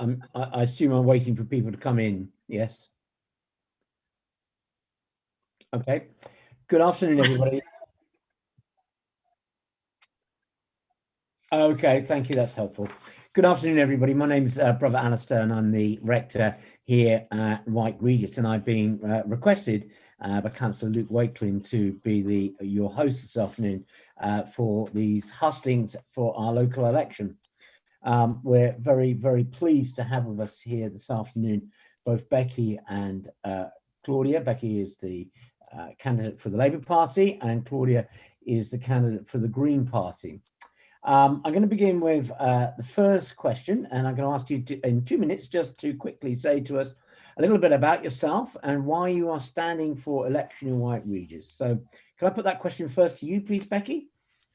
I assume I'm waiting for people to come in. Yes. Okay. Good afternoon, everybody. Okay, thank you. That's helpful. Good afternoon, everybody. My name's Brother Alistair, and I'm the rector here at Wyke Regis, and I've been requested by Councillor Luke Wakelin to be your host this afternoon for these hustings for our local election. We're very, very pleased to have with us here this afternoon both Becky and Claudia. Becky is the candidate for the Labour Party, and Claudia is the candidate for the Green Party. I'm going to begin with the first question, and I'm going to ask you in 2 minutes just to quickly say to us a little bit about yourself and why you are standing for election in Wyke Regis. So can I put that question first to you, please, Becky?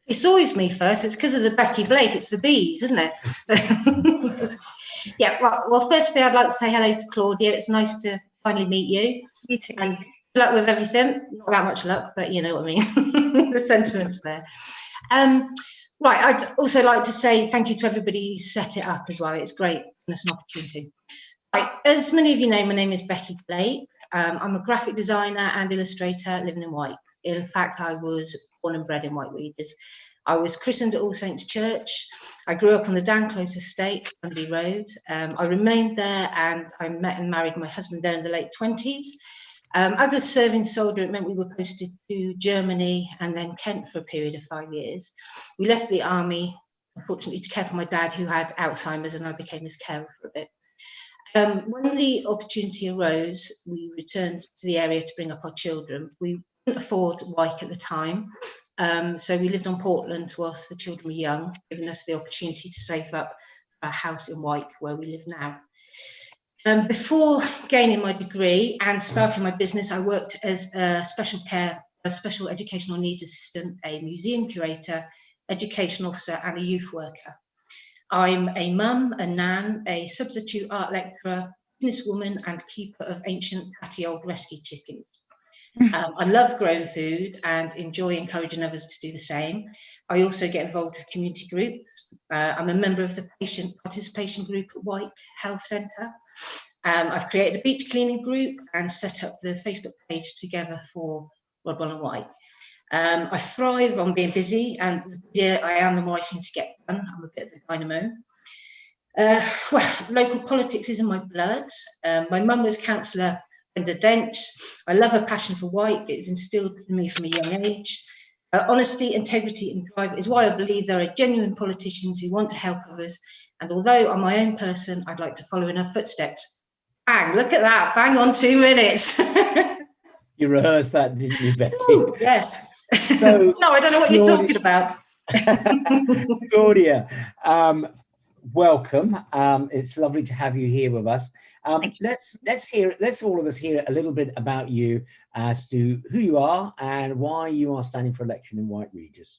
It's always me first. It's because of the Becky Blake. It's the bees, isn't it? Yeah, well, firstly, I'd like to say hello to Claudia. It's nice to finally meet you. You too. And good luck with everything. Not that much luck, but you know what I mean. The sentiment's there. Right, I'd also like to say thank you to everybody who set it up as well. It's great, and it's an opportunity. Right, as many of you know, my name is Becky Blake. I'm a graphic designer and illustrator living in Wyke. In fact, I was born and bred in Wyke Regis. I was christened at All Saints Church. I grew up on the Down Close estate, Bundy Road. I remained there, and I met and married my husband there in the late 20s. As a serving soldier, it meant we were posted to Germany and then Kent for a period of 5 years. We left the army, unfortunately, to care for my dad, who had Alzheimer's, and I became a carer for a bit. When the opportunity arose, we returned to the area to bring up our children. We couldn't afford Wyke at the time, so we lived on Portland whilst the children were young, giving us the opportunity to save up a house in Wyke, where we live now. Before gaining my degree and starting my business, I worked as a special educational needs assistant, a museum curator, education officer, and a youth worker. I'm a mum, a nan, a substitute art lecturer, businesswoman, and keeper of ancient catty old rescue chickens. I love growing food and enjoy encouraging others to do the same. I also get involved with community groups. I'm a member of the patient participation group at Wyke Health Centre. I've created a beach cleaning group and set up the Facebook page together for Rodwell and Wyke. I thrive on being busy, and the busier I am, the more I seem to get done. I'm a bit of a dynamo. Well, local politics is in my blood. My mum was councillor Brenda Dench. I love her passion for Wyke. It's instilled in me from a young age. Honesty, integrity, and drive is why I believe there are genuine politicians who want to help others. And although I'm my own person, I'd like to follow in her footsteps. Bang, look at that, bang on 2 minutes. You rehearsed that, didn't you, Becky? Ooh, yes. So, no, I don't know what you're talking about. Claudia, welcome. It's lovely to have you here with us. Let's all of us hear a little bit about you as to who you are and why you are standing for election in Wyke Regis.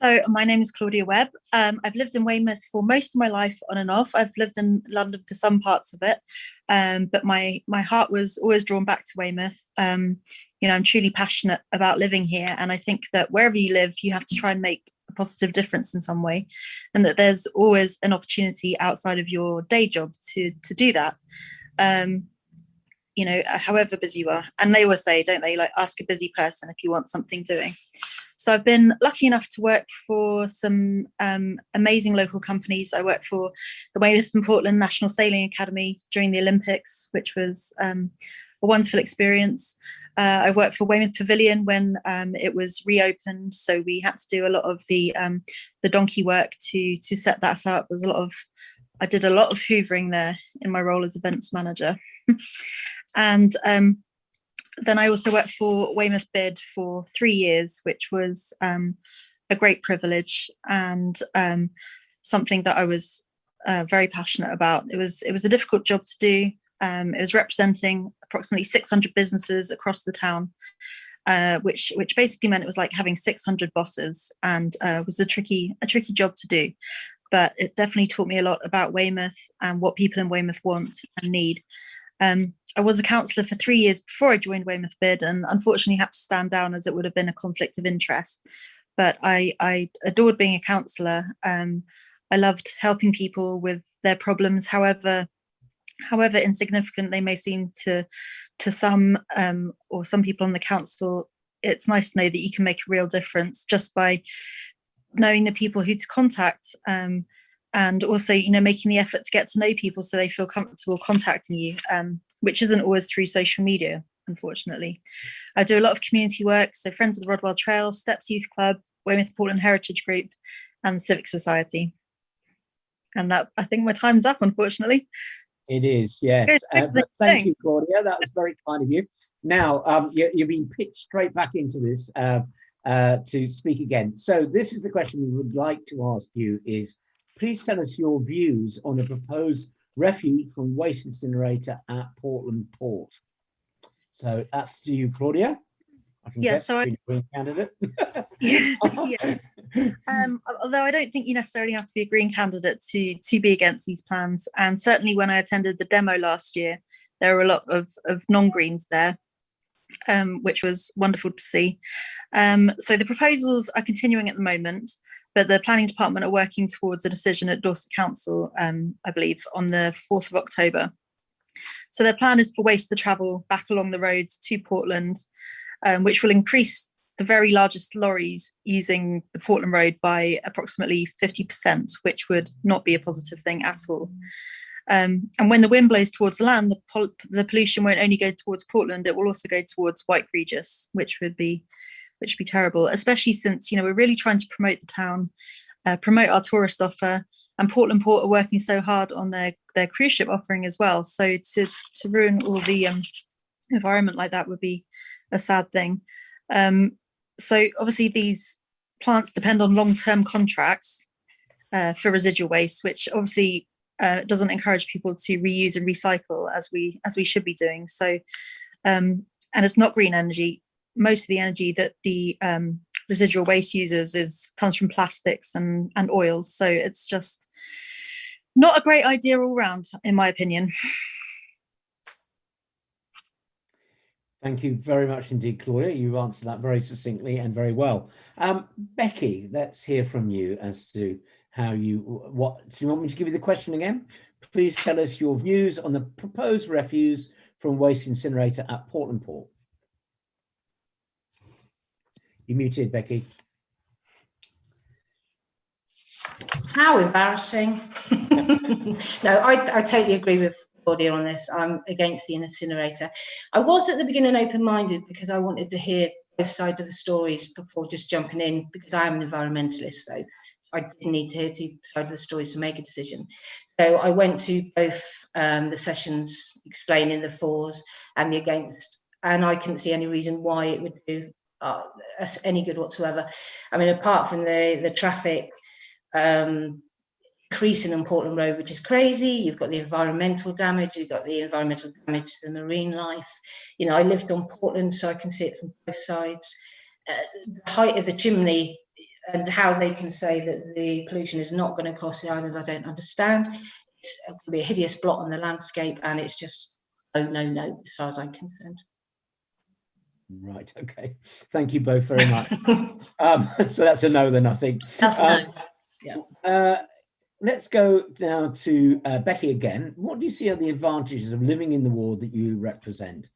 So my name is Claudia Webb. I've lived in Weymouth for most of my life, on and off. I've lived in London for some parts of it, but my heart was always drawn back to Weymouth. You know, I'm truly passionate about living here, and I think that wherever you live, you have to try and make a positive difference in some way, and that there's always an opportunity outside of your day job to do that. You know, however busy you are, and they always say, don't they, like, ask a busy person if you want something doing. So I've been lucky enough to work for some amazing local companies. I worked for the Weymouth and Portland National Sailing Academy during the Olympics, which was a wonderful experience. I worked for Weymouth Pavilion when it was reopened, so we had to do a lot of the donkey work to set that up. I did a lot of hoovering there in my role as events manager. And then I also worked for Weymouth Bid for 3 years, which was a great privilege and something that I was very passionate about. It was a difficult job to do. It was representing approximately 600 businesses across the town, which basically meant it was like having 600 bosses, and was a tricky job to do. But it definitely taught me a lot about Weymouth and what people in Weymouth want and need. I was a councillor for 3 years before I joined Weymouth Bid, and unfortunately had to stand down as it would have been a conflict of interest. But I adored being a councillor. I loved helping people with their problems, however insignificant they may seem to some, or some people on the council. It's nice to know that you can make a real difference just by knowing the people who to contact, and also, you know, making the effort to get to know people so they feel comfortable contacting you, which isn't always through social media, unfortunately. I do a lot of community work, so Friends of the Rodwell Trail, Steps Youth Club, Weymouth Portland Heritage Group, and the Civic Society. And that, I think my time's up, unfortunately. It is, yes. But thank you, Claudia. That was very kind of you. Now, you've been pitched straight back into this to speak again. So this is the question we would like to ask you is, please tell us your views on the proposed refuge from waste incinerator at Portland Port. So that's to you, Claudia. I can guess so. Green candidate. Yeah. Although I don't think you necessarily have to be a Green candidate to be against these plans. And certainly when I attended the demo last year, there were a lot of non-Greens there, which was wonderful to see. So the proposals are continuing at the moment, but the planning department are working towards a decision at Dorset Council, I believe, on the 4th of October. So their plan is for waste to travel back along the road to Portland, which will increase the very largest lorries using the Portland Road by approximately 50%, which would not be a positive thing at all. And when the wind blows towards the land, the pollution won't only go towards Portland, it will also go towards Wyke Regis, which would be terrible, especially since, you know, we're really trying to promote the town, promote our tourist offer, and Portland Port are working so hard on their cruise ship offering as well. So to ruin all the environment like that would be a sad thing. So obviously these plants depend on long-term contracts for residual waste, which obviously doesn't encourage people to reuse and recycle as we should be doing. So and it's not green energy. Most of the energy that the residual waste uses comes from plastics and oils. So it's just not a great idea all round, in my opinion. Thank you very much indeed, Claudia. You answered that very succinctly and very well. Becky, let's hear from you as to how do you want me to give you the question again? Please tell us your views on the proposed refuse from waste incinerator at Portland Port. You're muted, Becky. How embarrassing. No, I totally agree with Claudia on this. I'm against the incinerator. I was at the beginning open-minded because I wanted to hear both sides of the stories before just jumping in, because I am an environmentalist, so I didn't need to hear two sides of the stories to make a decision. So I went to both the sessions explaining the fors and the against, and I couldn't see any reason why it would do any good whatsoever. I mean, apart from the traffic increasing on Portland Road, which is crazy. You've got the environmental damage, you've got the environmental damage to the marine life. You know, I lived on Portland, so I can see it from both sides. The height of the chimney and how they can say that the pollution is not going to cross the island, I don't understand. It's going to be a hideous blot on the landscape, and it's just no, as far as I'm concerned. Right, okay. Thank you both very much. So that's a no then, I think. That's a no. Yeah. Let's go now to Becky again. What do you see are the advantages of living in the ward that you represent?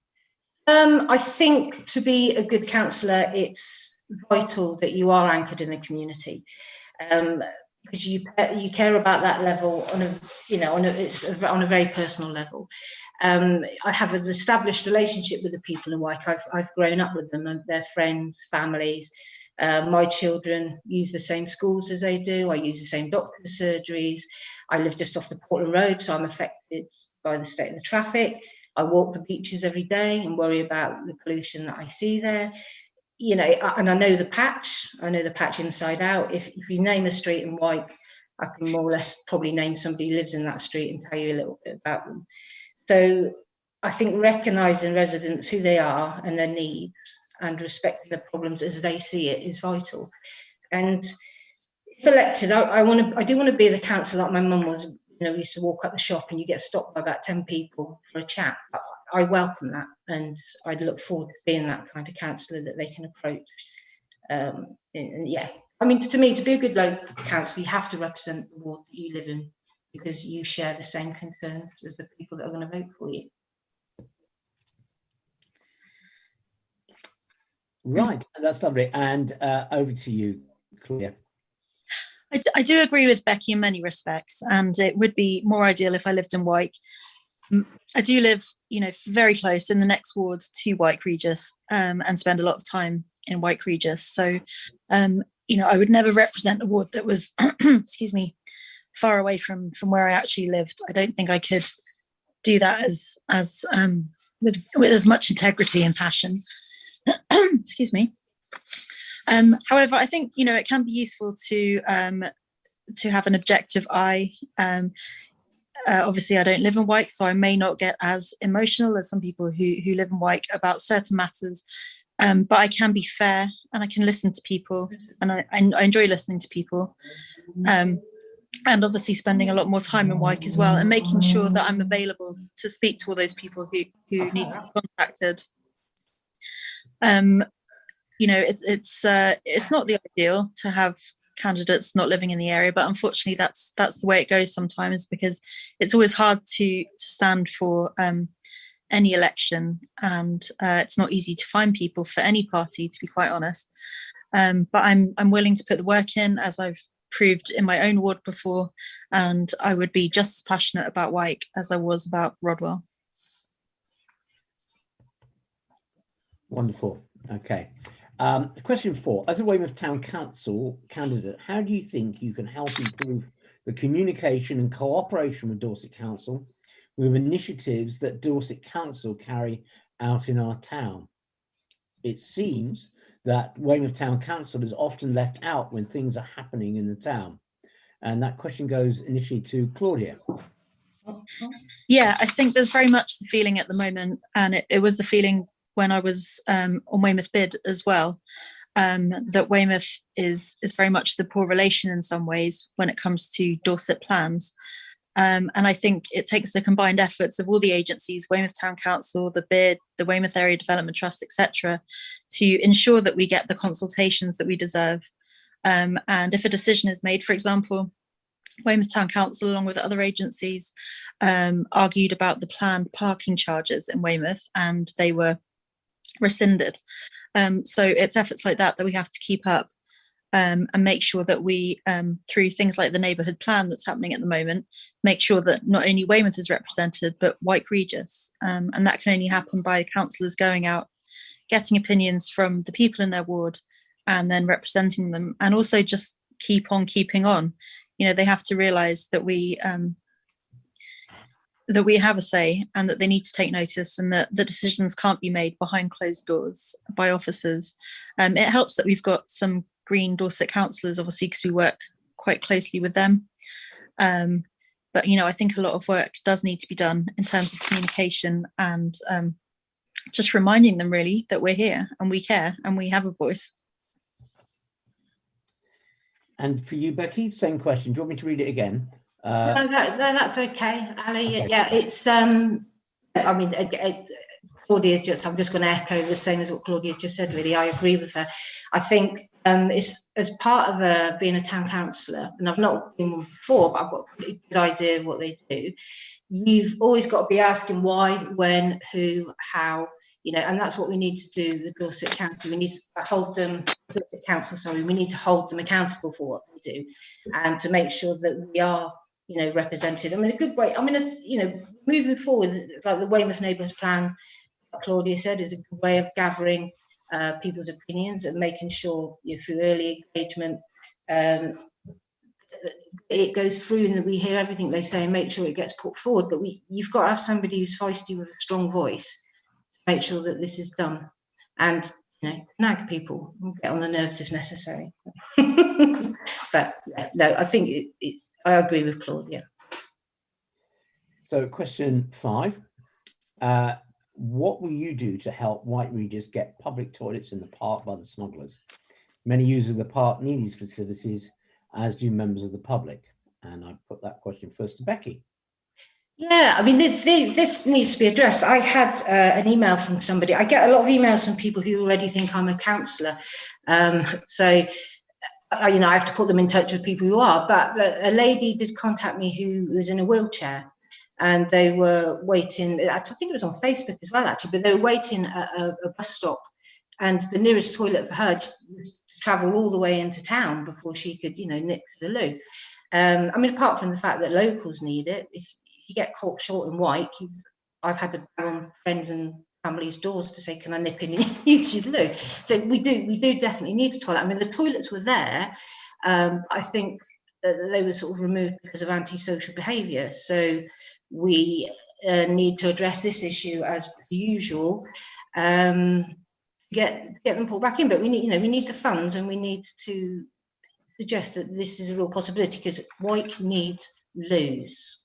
I think to be a good councillor, it's vital that you are anchored in the community, because you care about that level on a very personal level. I have an established relationship with the people in Wyke. I've grown up with them and their friends, families. My children use the same schools as they do. I use the same doctor's surgeries. I live just off the Portland Road, so I'm affected by the state of the traffic. I walk the beaches every day and worry about the pollution that I see there. You know, and I know the patch. I know the patch inside out. If you name a street in Wyke, I can more or less probably name somebody who lives in that street and tell you a little bit about them. So I think recognising residents, who they are and their needs, and respecting the problems as they see it is vital. And if elected, I do want to be the councillor like my mum was. You know, we used to walk up the shop and you get stopped by about 10 people for a chat. I welcome that, and I'd look forward to being that kind of councillor that they can approach. And yeah, I mean, to me, to be a good local councillor, you have to represent the ward that you live in because you share the same concerns as the people that are going to vote for you. Right, that's lovely. And over to you, Claudia. I do agree with Becky in many respects, and it would be more ideal if I lived in Wyke. I do live, very close in the next ward to Wyke Regis, and spend a lot of time in Wyke Regis. So, I would never represent a ward that was, excuse me, far away from where I actually lived. I don't think I could do that with as much integrity and passion. Excuse me. However, I think it can be useful to have an objective eye. Obviously, I don't live in Wyke, so I may not get as emotional as some people who live in Wyke about certain matters. But I can be fair, and I can listen to people, and I enjoy listening to people. And obviously spending a lot more time in Wyke as well, and making sure that I'm available to speak to all those people who need to be contacted. It's not the ideal to have candidates not living in the area, but unfortunately that's the way it goes sometimes, because it's always hard to stand for any election, and it's not easy to find people for any party, to be quite honest. But I'm willing to put the work in, as I've proved in my own ward before, and I would be just as passionate about Wyke as I was about Rodwell. Wonderful. Okay. Question 4. As a Weymouth Town Council candidate, how do you think you can help improve the communication and cooperation with Dorset Council with initiatives that Dorset Council carry out in our town? It seems that Weymouth Town Council is often left out when things are happening in the town. And that question goes initially to Claudia. Yeah, I think there's very much the feeling at the moment, and it was the feeling when I was on Weymouth Bid as well, that Weymouth is very much the poor relation in some ways when it comes to Dorset plans. And I think it takes the combined efforts of all the agencies, Weymouth Town Council, the BID, the Weymouth Area Development Trust, etc., to ensure that we get the consultations that we deserve. And if a decision is made, for example, Weymouth Town Council, along with other agencies, argued about the planned parking charges in Weymouth, and they were rescinded. So it's efforts like that we have to keep up, and make sure that we, through things like the neighbourhood plan that's happening at the moment, make sure that not only Weymouth is represented, but Wyke Regis. And that can only happen by councillors going out, getting opinions from the people in their ward, and then representing them, and also just keep on keeping on. They have to realise that we have a say, and that they need to take notice, and that the decisions can't be made behind closed doors by officers. It helps that we've got some Green Dorset councillors, obviously, because we work quite closely with them. But I think a lot of work does need to be done in terms of communication, and just reminding them really that we're here and we care and we have a voice. And for you, Becky, same question. Do you want me to read it again? No, that's okay, Ali. Okay. Yeah, it's Claudia, I'm just going to echo the same as what Claudia just said. Really, I agree with her. I think it's as part of being a town councillor, and I've not been one before, but I've got a pretty good idea of what they do. You've always got to be asking why, when, who, how, and that's what we need to do with Dorset Council. We need to hold them, Dorset Council, we need to hold them accountable for what they do, and to make sure that we are, represented. A good way. Moving forward, like the Weymouth Neighbourhood Plan, Claudia said, is a good way of gathering people's opinions and making sure through early engagement it goes through and that we hear everything they say and make sure it gets put forward. But you've got to have somebody who's feisty with a strong voice to make sure that this is done, and nag people and get on the nerves if necessary. But no, I think I agree with Claudia. So question 5. What will you do to help Wyke Regis get public toilets in the park by the smugglers? Many users of the park need these facilities, as do members of the public. And I put that question first to Becky. Yeah, this needs to be addressed. I had an email from somebody. I get a lot of emails from people who already think I'm a councillor. So you know, I have to put them in touch with people who are. But a lady did contact me who was in a wheelchair, and they were waiting. I think it was on Facebook as well, actually. But they were waiting at a bus stop, and the nearest toilet for her to travel all the way into town before she could, you know, nip to the loo. I mean, apart from the fact that locals need it, if you get caught short in Wyke, I've had to bang on friends and family's doors to say, can I nip in and use your loo? So we do definitely need a toilet. I mean, the toilets were there. I think that they were sort of removed because of antisocial behaviour. So we need to address this issue as usual. Get them pulled back in, but we need the funds, and we need to suggest that this is a real possibility, because Wyke needs loos.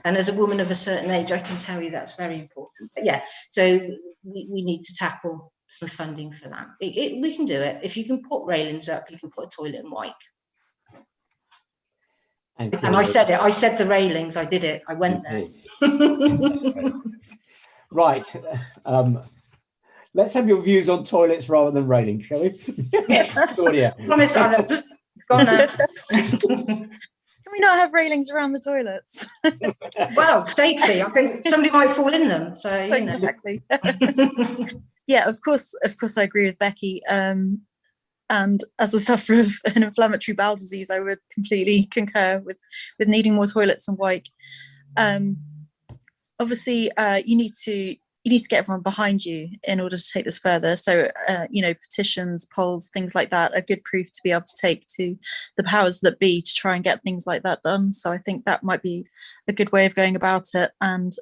And as a woman of a certain age, I can tell you that's very important. But yeah, so we need to tackle the funding for that. We can do it. If you can put railings up, you can put a toilet in Wyke. And I said it. I said the railings. I did it. I went there. Right. Let's have your views on toilets rather than railings, shall we? Claudia. Promise, Alex. Gone now. Can we not have railings around the toilets? Well, safety. I think somebody might fall in them. So you know. Exactly. Yeah, of course, I agree with Becky. And as a sufferer of an inflammatory bowel disease, I would completely concur with needing more toilets in Wyke. Obviously, you need to get everyone behind you in order to take this further. So, you know, petitions, polls, things like that are good proof to be able to take to the powers that be to try and get things like that done. So I think that might be a good way of going about it. And,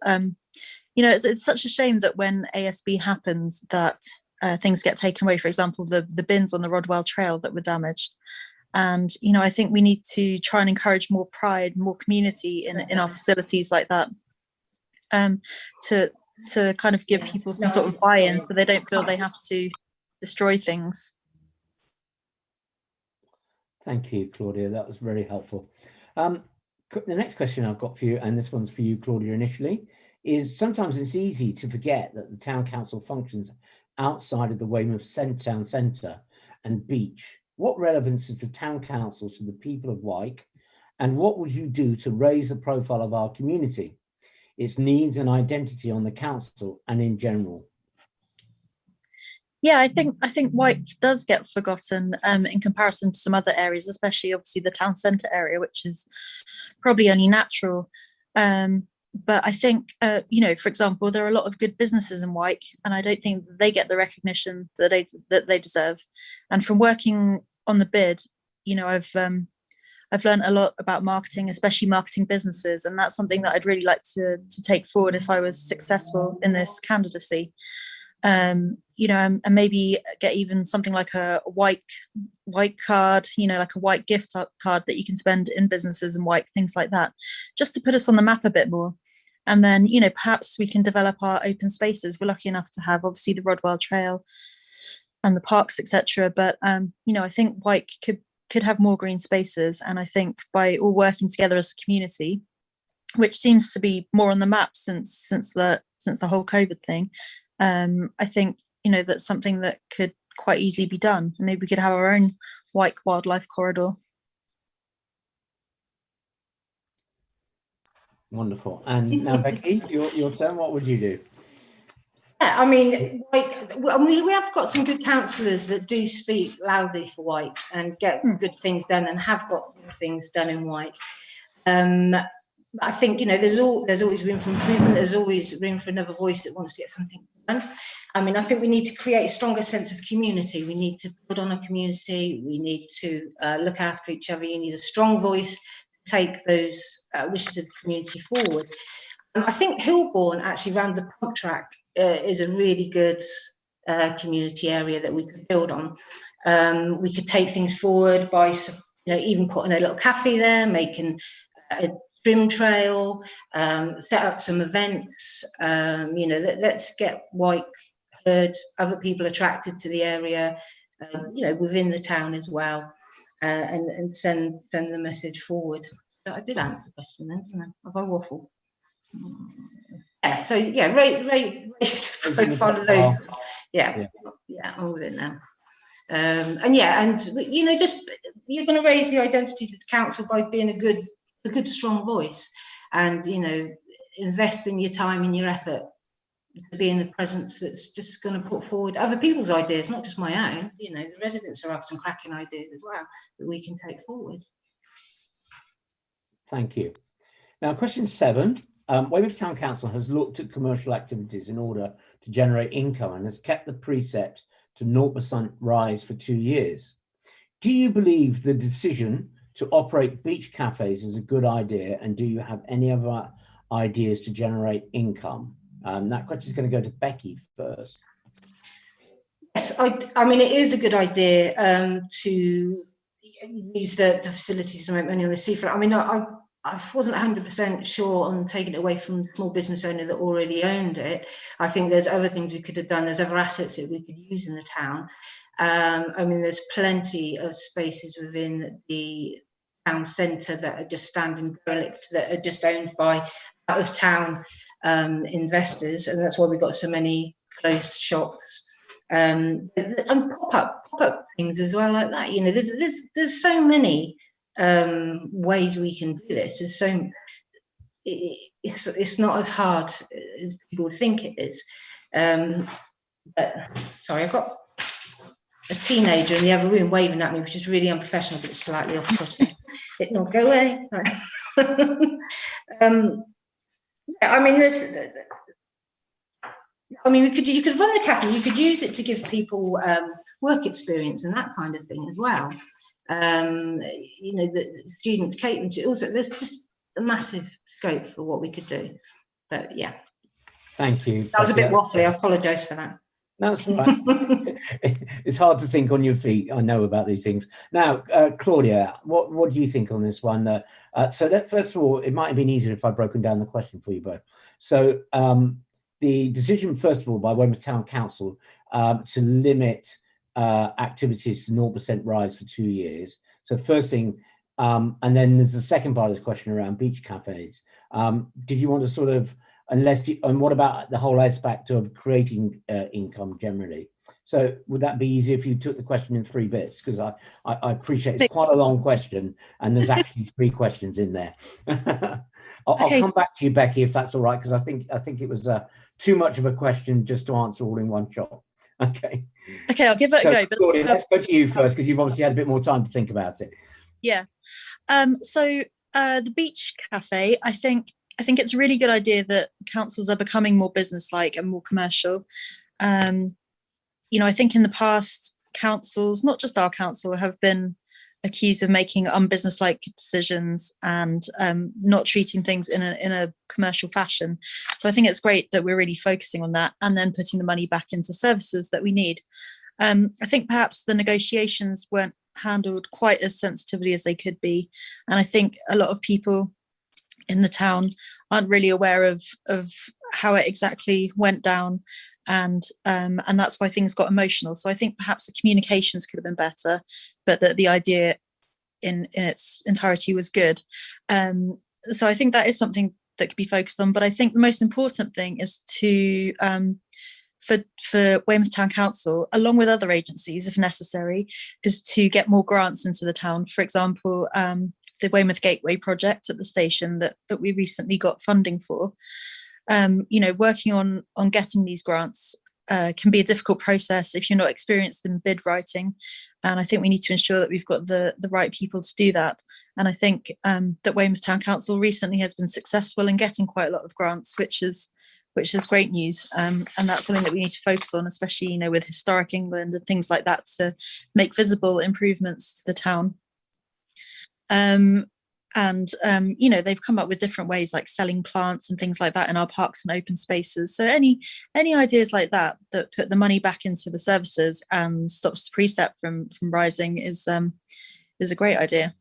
you know, it's such a shame that when ASB happens that things get taken away. For example, the bins on the Rodwell Trail that were damaged. And, you know, I think we need to try and encourage more pride, more community in our facilities like that, to kind of give people some sort of buy-in so they don't feel they have to destroy things. Thank you, Claudia. That was very helpful. The next question I've got for you, and this one's for you, Claudia, initially, is sometimes it's easy to forget that the town council functions outside of the Weymouth town centre and beach. What relevance is the town council to the people of Wyke, and what would you do to raise the profile of our community, its needs and identity on the council and in general? Yeah, I think Wyke does get forgotten in comparison to some other areas, especially obviously the town centre area, which is probably only natural. But I think, you know, for example, there are a lot of good businesses in Wyke, and I don't think they get the recognition that they deserve. And from working on the bid, you know, I've learned a lot about marketing, especially marketing businesses, and that's something that I'd really like to take forward if I was successful in this candidacy. You know, and maybe get even something like a Wyke card, you know, like a Wyke gift card that you can spend in businesses and Wyke, things like that, just to put us on the map a bit more. And then, you know, perhaps we can develop our open spaces. We're lucky enough to have obviously the Rodwell Trail and the parks, etc. But you know, I think Wyke could have more green spaces, and I think by all working together as a community, which seems to be more on the map since the whole COVID thing, I think, you know, that's something that could quite easily be done. Maybe we could have our own Wyke wildlife corridor. Wonderful. And now, Becky, your turn. What would you do? Yeah, I mean, we have got some good councillors that do speak loudly for Wyke and get good things done, and have got good things done in Wyke. I think, you know, there's always room for improvement. There's always room for another voice that wants to get something done. I mean, I think we need to create a stronger sense of community. We need to build on a community. We need to look after each other. You need a strong voice to take those wishes of the community forward. I think Hilborn, actually around the pump track, is a really good community area that we could build on. We could take things forward by, you know, even putting a little cafe there, making a trim trail, set up some events. You know, let's get Wyke heard, other people attracted to the area, you know, within the town as well, and send the message forward. So I did answer the question then, didn't I? Have I waffled? Yeah, so yeah, raise the profile of those. Yeah, I'm with it now. And yeah, and you know, just you're going to raise the identity of the council by being a good strong voice, and you know, investing your time and your effort to be in the presence that's just going to put forward other people's ideas, not just my own. You know, the residents are have some cracking ideas as well that we can take forward. Thank you. Now, question 7. Weymouth Town Council has looked at commercial activities in order to generate income and has kept the precept to 0% rise for 2 years. Do you believe the decision to operate beach cafes is a good idea, and do you have any other ideas to generate income? That question is going to go to Becky first. Yes, I mean, it is a good idea to use the facilities to make money on the seafront. I mean, I wasn't 100% sure on taking it away from the small business owner that already owned it. I think there's other things we could have done. There's other assets that we could use in the town. I mean, there's plenty of spaces within the town centre that are just standing derelict, that are just owned by out of town investors, and that's why we've got so many closed shops. And pop-up things as well, like that. You know, there's so many ways we can do this. There's so it's not as hard as people think it is. But sorry, I've got a teenager in the other room waving at me, which is really unprofessional, but it's slightly off-putting. It not go away. Yeah, I mean, you could run the cafe. You could use it to give people work experience and that kind of thing as well. You know, the students catering to also. There's just a massive scope for what we could do. But yeah. Thank you. That was a bit waffly. I apologise for that. That's right. It's hard to think on your feet. I know about these things. Now, Claudia, what do you think on this one? So that, first of all, it might have been easier if I'd broken down the question for you both. So the decision, first of all, by Weymouth Town Council to limit activities to 0% rise for 2 years. So first thing, and then there's the second part of this question around beach cafes. Did you want to sort of, and what about the whole aspect of creating income generally? So would that be easier if you took the question in 3 bits? Because I appreciate it's quite a long question, and there's actually 3 questions in there. I'll come back to you, Becky, if that's all right, because I think it was too much of a question just to answer all in one shot. Okay. Okay, I'll give it a go. But Claudia, let's go to you first, because you've obviously had a bit more time to think about it. Yeah. So the beach cafe, I think it's a really good idea that councils are becoming more business-like and more commercial. You know, I think in the past, councils, not just our council, have been accused of making unbusiness-like decisions and not treating things in a commercial fashion. So I think it's great that we're really focusing on that and then putting the money back into services that we need. I think perhaps the negotiations weren't handled quite as sensitively as they could be, and I think a lot of people in the town aren't really aware of how it exactly went down, and that's why things got emotional. So I think perhaps the communications could have been better, but that the idea in its entirety was good. So I think that is something that could be focused on. But I think the most important thing is to for Weymouth Town Council, along with other agencies if necessary, is to get more grants into the town. For example, the Weymouth Gateway project at the station that we recently got funding for. You know, working on getting these grants can be a difficult process if you're not experienced in bid writing, and I think we need to ensure that we've got the right people to do that. And I think that Weymouth Town Council recently has been successful in getting quite a lot of grants, which is great news, and that's something that we need to focus on, especially, you know, with Historic England and things like that, to make visible improvements to the town. You know, they've come up with different ways like selling plants and things like that in our parks and open spaces. So any ideas like that put the money back into the services and stops the precept from rising is a great idea.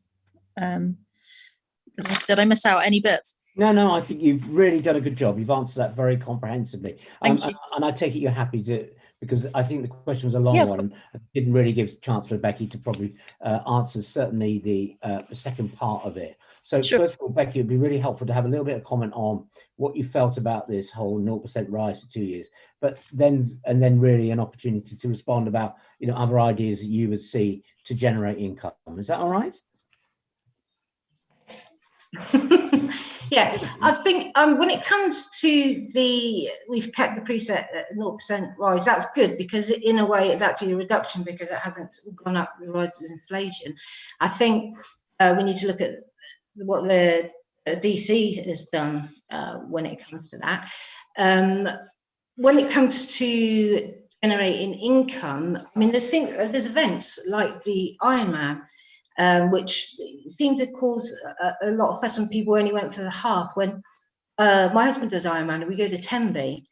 Did I miss out any bits? No, I think you've really done a good job. You've answered that very comprehensively. And I take it you're happy because I think the question was a long one and didn't really give a chance for Becky to probably answer certainly the second part of it. So first of all, Becky, it'd be really helpful to have a little bit of comment on what you felt about this whole 0% rise for 2 years, but then really an opportunity to respond about, you know, other ideas that you would see to generate income. Is that all right? Yeah, I think when it comes to we've kept the preset at 0% rise, that's good, because in a way it's actually a reduction because it hasn't gone up with the rise of inflation. I think we need to look at what the DC has done when it comes to that. When it comes to generating income, I mean, there's events like the Ironman, which seemed to cause a lot of fuss, and people only went for the half. When my husband does Ironman and we go to Tenby,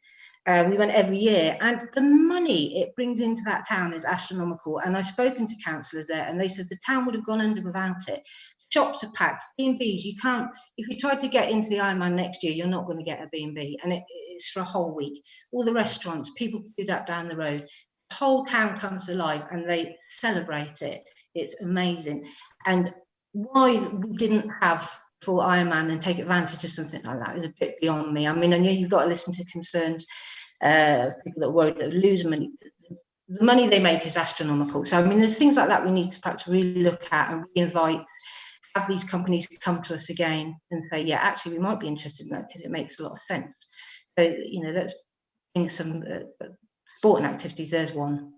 we went every year, and the money it brings into that town is astronomical. And I've spoken to councillors there, and they said the town would have gone under without it. Shops are packed, B&Bs, you can't, if you tried to get into the Ironman next year, you're not going to get a B&B, and it's for a whole week. All the restaurants, people queued up down the road, the whole town comes alive and they celebrate it. It's amazing. And why we didn't have full Ironman and take advantage of something like that is a bit beyond me. I mean, I know you've got to listen to concerns, people that are worried that lose money. The money they make is astronomical. So, I mean, there's things like that we need to perhaps really look at and re-invite, have these companies come to us again and say, yeah, actually, we might be interested in that because it makes a lot of sense. So, you know, let's bring some sporting activities, there's one.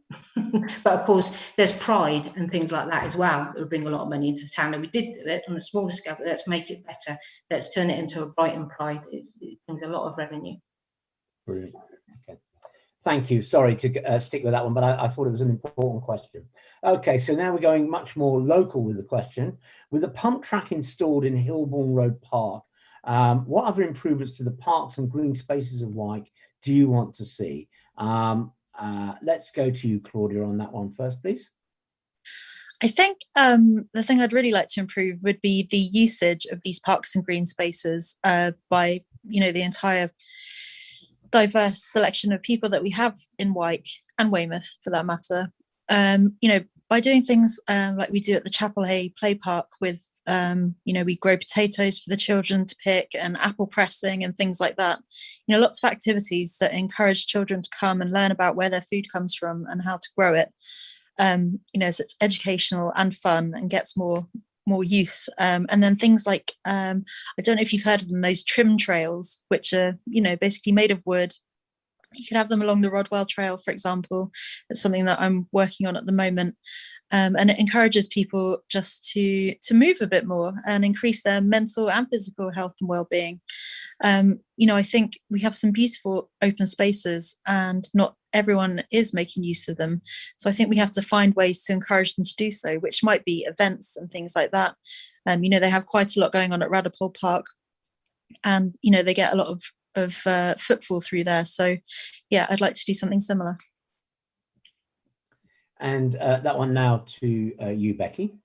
But of course, there's pride and things like that as well that would bring a lot of money into the town. And we did do it on a smaller scale, but let's make it better. Let's turn it into a Brighton Pride. It brings a lot of revenue. Brilliant. Okay. Thank you. Sorry to stick with that one, but I thought it was an important question. Okay, so now we're going much more local with the question. With the pump track installed in Hilborn Road Park, what other improvements to the parks and green spaces of Wyke do you want to see? Let's go to you, Claudia, on that one first, please. I think the thing I'd really like to improve would be the usage of these parks and green spaces by, you know, the entire diverse selection of people that we have in Wyke and Weymouth, for that matter. You know, by doing things like we do at the Chapel Hay Play Park with, you know, we grow potatoes for the children to pick and apple pressing and things like that. You know, lots of activities that encourage children to come and learn about where their food comes from and how to grow it. You know, so it's educational and fun and gets more use. And then things like, I don't know if you've heard of them, those trim trails, which are, you know, basically made of wood. You could have them along the Rodwell Trail, for example. It's something that I'm working on at the moment. And it encourages people just to move a bit more and increase their mental and physical health and well-being. You know, I think we have some beautiful open spaces and not everyone is making use of them. So I think we have to find ways to encourage them to do so, which might be events and things like that. You know, they have quite a lot going on at Radipole Park, and, you know, they get a lot of footfall through there. So yeah, I'd like to do something similar. And that one now to you, Becky.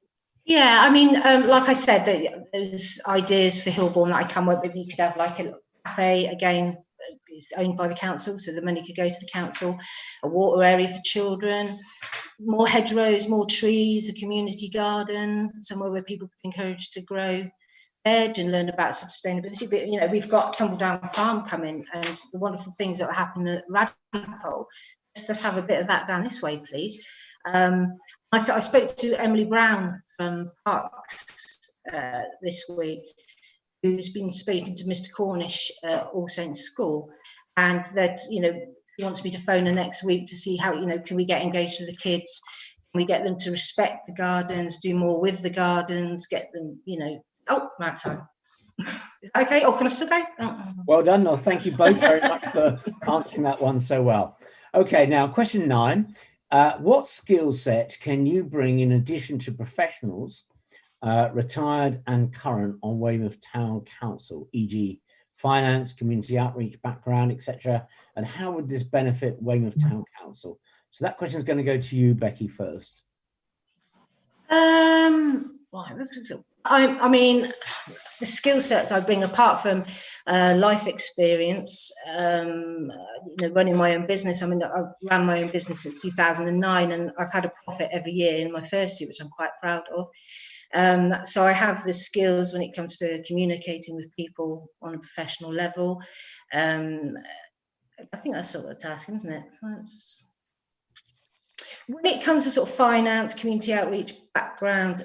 Yeah, I mean, like I said, there's ideas for Hilborn that I come up with. You could have like a cafe, again, owned by the council, so the money could go to the council, a water area for children, more hedgerows, more trees, a community garden, somewhere where people can be encouraged to grow veg and learn about sustainability. But, you know, we've got Tumbledown Farm coming, and the wonderful things that happen at Radipole. Let's have a bit of that down this way, please. I spoke to Emily Brown from Parks this week, who's been speaking to Mr. Cornish at All Saints School, and that, you know, he wants me to phone her next week to see how, you know, can we get engaged with the kids? Can we get them to respect the gardens, do more with the gardens, get them, you know, oh, right time. Okay, oh, can I still go? Oh. Well done. No, thank you both very much for answering that one so well. Okay, now question 9. What skill set can you bring in addition to professionals, retired and current, on Weymouth Town Council, e.g. finance, community outreach background, etc.? And how would this benefit Weymouth Town Council? So that question is going to go to you, Becky, first. Right, I mean, the skill sets I bring, apart from life experience, running my own business. I mean, I ran my own business since 2009, and I've had a profit every year in my first year, which I'm quite proud of. So I have the skills when it comes to communicating with people on a professional level. I think that's sort of the task, isn't it? When it comes to sort of finance, community outreach background,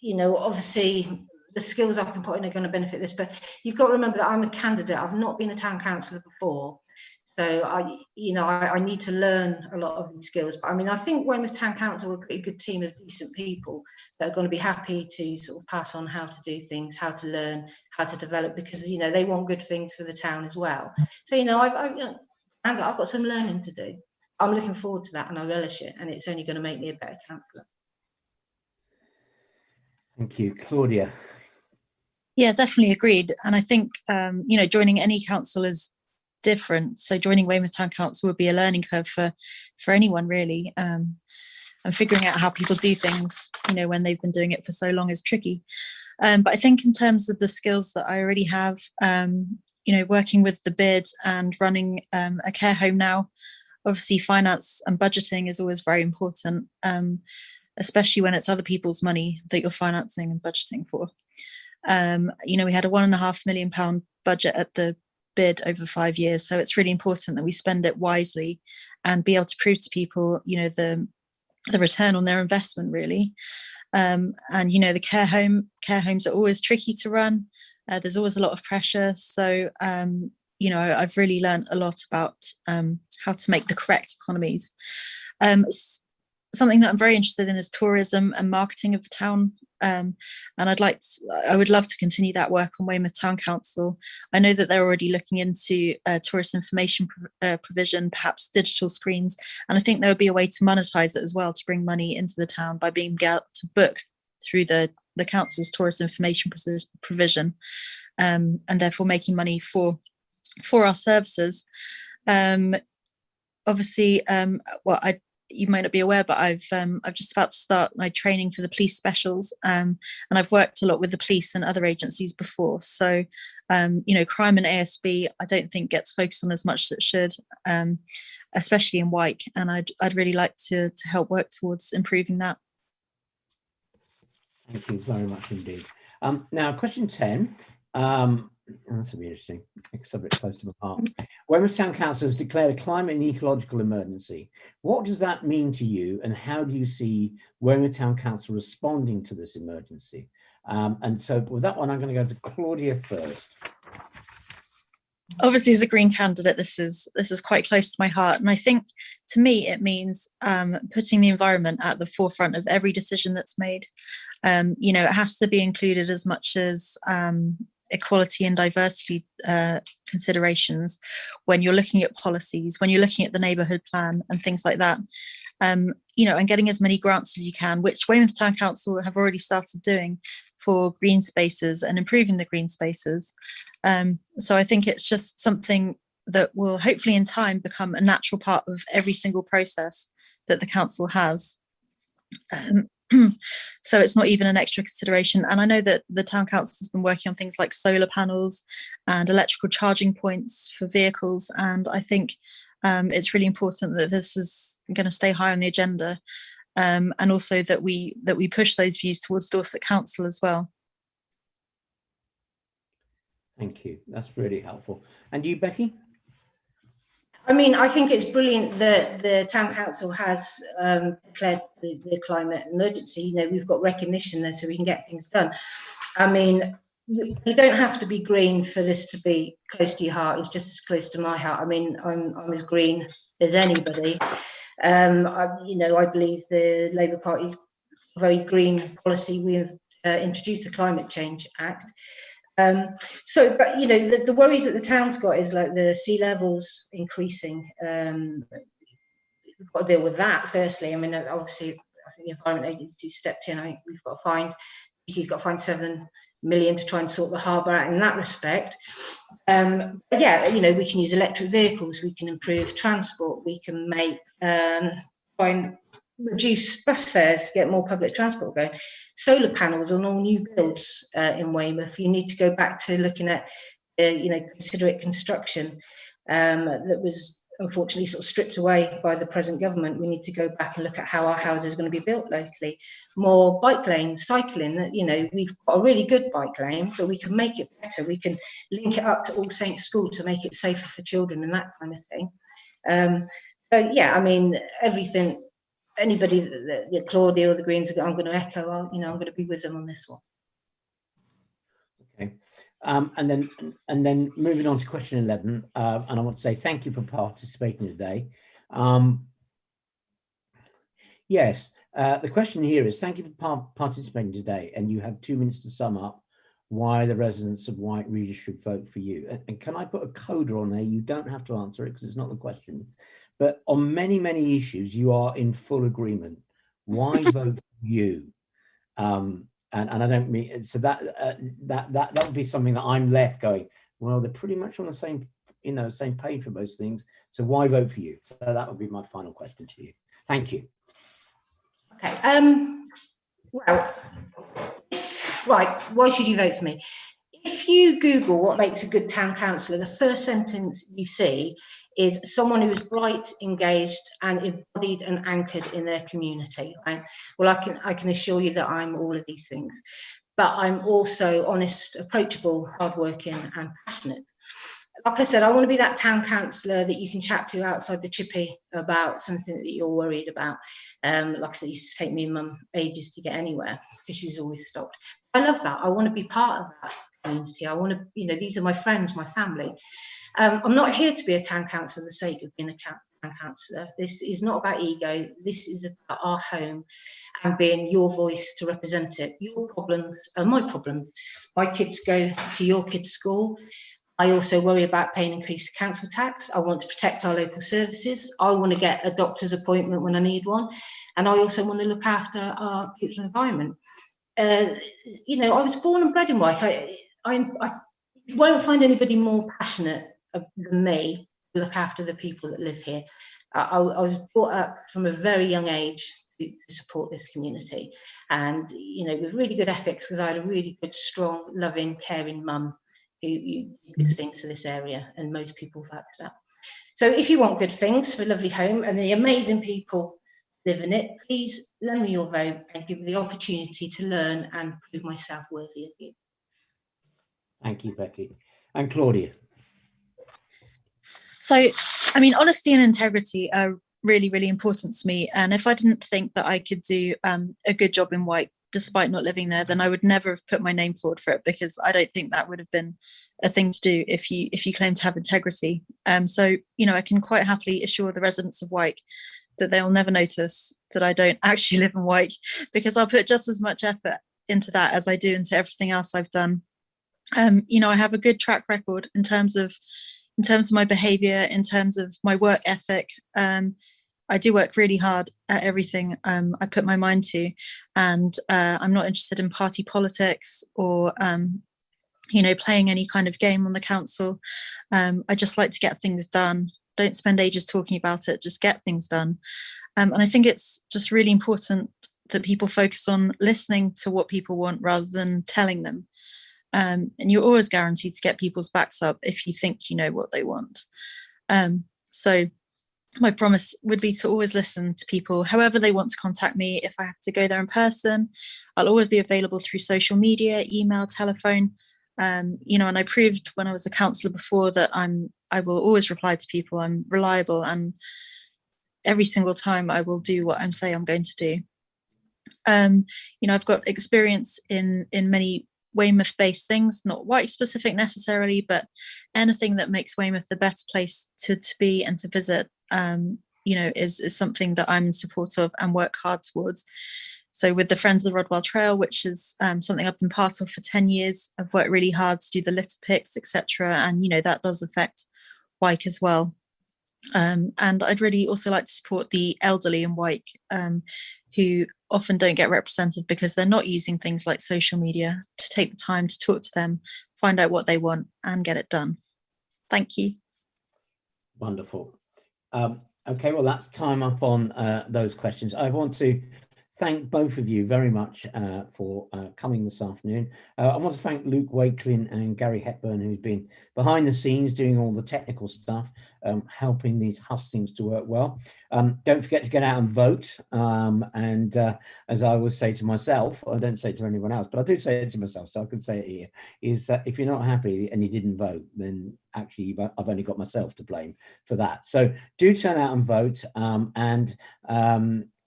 obviously the skills I can put in are going to benefit this, but you've got to remember that I'm a candidate. I've not been a town councillor before. So I need to learn a lot of these skills. But I mean, I think Weymouth Town Council are a pretty good team of decent people that are going to be happy to sort of pass on how to do things, how to learn, how to develop, because, they want good things for the town as well. So, I've got some learning to do. I'm looking forward to that, and I relish it, and it's only going to make me a better councillor. Thank you. Claudia? Yeah, definitely agreed. And I think, joining any council is different. So joining Weymouth Town Council would be a learning curve for anyone, really. And figuring out how people do things, when they've been doing it for so long is tricky. But I think in terms of the skills that I already have, working with the bid and running a care home now, obviously finance and budgeting is always very important, especially when it's other people's money that you're financing and budgeting for. We had a £1.5 million budget at the bid over 5 years, so it's really important that we spend it wisely and be able to prove to people, the return on their investment, really. And the care homes are always tricky to run. There's always a lot of pressure, so I've really learned a lot about how to make the correct economies. Something that I'm very interested in is tourism and marketing of the town. And I would love to continue that work on Weymouth Town Council. I know that they're already looking into tourist information provision, perhaps digital screens. And I think there would be a way to monetize it as well, to bring money into the town by being able to book through the council's tourist information provision, and therefore making money for our services. Obviously, you might not be aware, but I'm just about to start my training for the police specials, and I've worked a lot with the police and other agencies before. So, crime and ASB, I don't think gets focused on as much as it should, especially in Wyke, and I'd really like to help work towards improving that. Thank you very much indeed. Now, question 10. That's really interesting. A subject close to my heart. Weymouth Town Council has declared a climate and ecological emergency. What does that mean to you, and how do you see Weymouth Town Council responding to this emergency? And so with that one, I'm going to go to Claudia first. Obviously, as a Green candidate, this is quite close to my heart, and I think to me it means putting the environment at the forefront of every decision that's made. It has to be included as much as equality and diversity considerations when you're looking at policies, when you're looking at the neighbourhood plan and things like that. And getting as many grants as you can, which Weymouth Town Council have already started doing for green spaces and improving the green spaces. So I think it's just something that will hopefully in time become a natural part of every single process that the council has. So it's not even an extra consideration. And I know that the town council has been working on things like solar panels and electrical charging points for vehicles. And I think it's really important that this is going to stay high on the agenda, and also that we push those views towards Dorset Council as well. Thank you. That's really helpful. And you, Becky? I mean, I think it's brilliant that the town council has declared the climate emergency. We've got recognition there, so we can get things done. I mean, you don't have to be green for this to be close to your heart. It's just as close to my heart. I mean, I'm as green as anybody. I believe the Labour Party's very green policy. We have introduced the Climate Change Act. But the worries that the town's got is like the sea levels increasing. We've got to deal with that firstly. I mean, obviously, I think the Environment Agency stepped in. I think we've got to find, DC's got to find £7 million to try and sort the harbour out in that respect. But yeah, we can use electric vehicles, we can improve transport, we can make try and reduce bus fares, get more public transport going. Solar panels on all new builds in Weymouth. You need to go back to looking at, considerate construction that was unfortunately sort of stripped away by the present government. We need to go back and look at how our houses are going to be built locally. More bike lanes, cycling. We've got a really good bike lane, but we can make it better. We can link it up to All Saints School to make it safer for children and that kind of thing. So yeah, I mean, everything. Anybody that Claudia or the Greens, I'm going to echo. I'm going to be with them on this one. Okay. And then moving on to question 11, and I want to say thank you for participating today. Yes, the question here is, thank you for participating today, and you have 2 minutes to sum up why the residents of Wyke Regis should vote for you. And can I put a coda on there? You don't have to answer it because it's not the question, but on many, many issues, you are in full agreement. Why vote for you? And I don't mean, so that would be something that I'm left going, well, they're pretty much on the same, same page for most things. So why vote for you? So that would be my final question to you. Thank you. Okay. Well, right. Why should you vote for me? If you Google what makes a good town councillor, the first sentence you see is someone who is bright, engaged, and embodied and anchored in their community. Right? Well, I can assure you that I'm all of these things, but I'm also honest, approachable, hardworking, and passionate. Like I said, I want to be that town councillor that you can chat to outside the chippy about something that you're worried about. Like I said, it used to take me and Mum ages to get anywhere because she was always stopped. I love that. I want to be part of that community. I want to, these are my friends, my family. I'm not here to be a town councillor for the sake of being a town councillor. This is not about ego. This is about our home and being your voice to represent it. Your problems are my problem. My kids go to your kids' school. I also worry about paying increased council tax. I want to protect our local services. I want to get a doctor's appointment when I need one. And I also want to look after our future environment. I was born and bred in Wyke. I won't find anybody more passionate than me to look after the people that live here. I was brought up from a very young age to support this community. And, with really good ethics, because I had a really good, strong, loving, caring mum who did good things for this area, and most people vouch that. So if you want good things for a lovely home and the amazing people live in it, please lend me your vote and give me the opportunity to learn and prove myself worthy of you. Thank you, Becky. And Claudia. So, I mean, honesty and integrity are really, really important to me. And if I didn't think that I could do a good job in Wyke, despite not living there, then I would never have put my name forward for it, because I don't think that would have been a thing to do if you claim to have integrity. So, I can quite happily assure the residents of Wyke that they'll never notice that I don't actually live in Wyke, because I'll put just as much effort into that as I do into everything else I've done. I have a good track record in terms of my behaviour, in terms of my work ethic. I do work really hard at everything I put my mind to, and I'm not interested in party politics or, playing any kind of game on the council. I just like to get things done. Don't spend ages talking about it, just get things done. And I think it's just really important that people focus on listening to what people want rather than telling them. And you're always guaranteed to get people's backs up if you think you know what they want. So my promise would be to always listen to people, however they want to contact me. If I have to go there in person, I'll always be available through social media, email, telephone. And I proved when I was a councillor before that I will always reply to people. I'm reliable, and every single time I will do what I'm saying I'm going to do. I've got experience in many Weymouth-based things, not Wyke specific necessarily, but anything that makes Weymouth the better place to be and to visit, is something that I'm in support of and work hard towards. So with the Friends of the Rodwell Trail, which is something I've been part of for 10 years, I've worked really hard to do the litter picks, etc. And, that does affect Wyke as well. And I'd really also like to support the elderly in Wyke, who often don't get represented because they're not using things like social media, to take the time to talk to them, find out what they want and get it done. Thank you. Wonderful. Okay, well, that's time up on those questions. I want to thank both of you very much for coming this afternoon. I want to thank Luke Wakelin and Gary Hepburn, who's been behind the scenes doing all the technical stuff, helping these hustings to work well. Don't forget to get out and vote. And as I always say to myself, I don't say it to anyone else, but I do say it to myself, so I can say it here, is that if you're not happy and you didn't vote, then actually I've only got myself to blame for that. So do turn out and vote.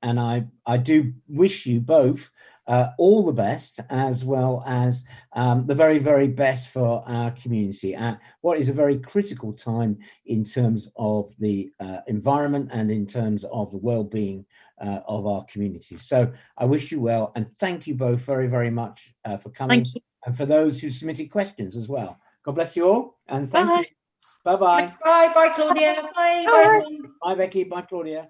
And I do wish you both all the best, as well as the very, very best for our community at what is a very critical time in terms of the environment and in terms of the well-being of our community. So I wish you well, and thank you both very, very much for coming. Thank you. And for those who submitted questions as well. God bless you all, and thank Bye. you. Bye-bye. Bye, Claudia. Bye, Bye. everyone. Bye, Becky. Bye, Claudia.